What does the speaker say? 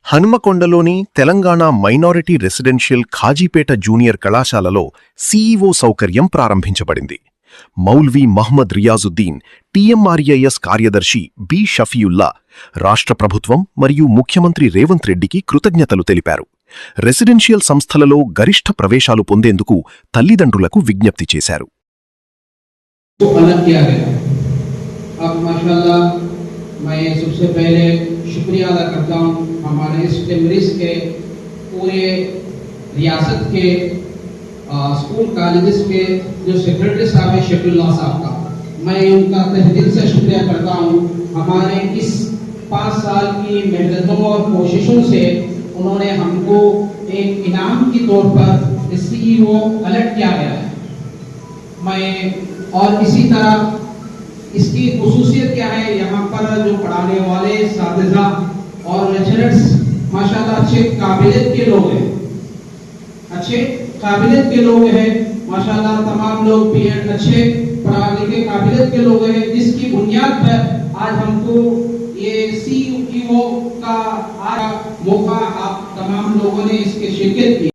హనుమకొండలోని Telangana minority residential Kazipet junior కళాశాలలో CEO సౌకర్యం ప్రారంభించబడింది. మౌల్వీ మహ్మద్ రియాజుద్దీన్, టీఎంఆర్ఐఎస్ కార్యదర్శి బి షఫీయుల్లా రాష్ట్ర ప్రభుత్వం మరియు ముఖ్యమంత్రి రేవంత్ రెడ్డికి కృతజ్ఞతలు తెలిపారు. రెసిడెన్షియల్ సంస్థలలో గరిష్ఠ ప్రవేశాలు పొందేందుకు తల్లిదండ్రులకు విజ్ఞప్తి చేశారు. मैं सबसे पहले शुक्रिया अदा करता हूँ हमारे इस टेमरिस के पूरे रियासत के स्कूल कॉलेजेस के जो सेक्रेटरी साहब है शफीउल्लाह साहब का मैं उनका तहे दिल से शुक्रिया करता हूँ. हमारे इस 5 साल की मेहनतों और कोशिशों से उन्होंने हमको एक इनाम के तौर पर सीईओ अलर्ट किया गया है. मैं और इसी तरह इसकी खुसूसियत क्या है, यहाँ पर जो पढ़ाने वाले साथिजा और लेक्चरर्स माशाल्लाह अच्छे काबिलियत के लोग हैं, अच्छे काबिलियत के लोग हैं माशाल्लाह. तमाम लोग पीएड अच्छे पढ़ा लिखे काबिलियत के लोग हैं, जिसकी बुनियाद पर आज हमको ये सीईओ का मौका आप तमाम लोगों ने इसके शिरकत की.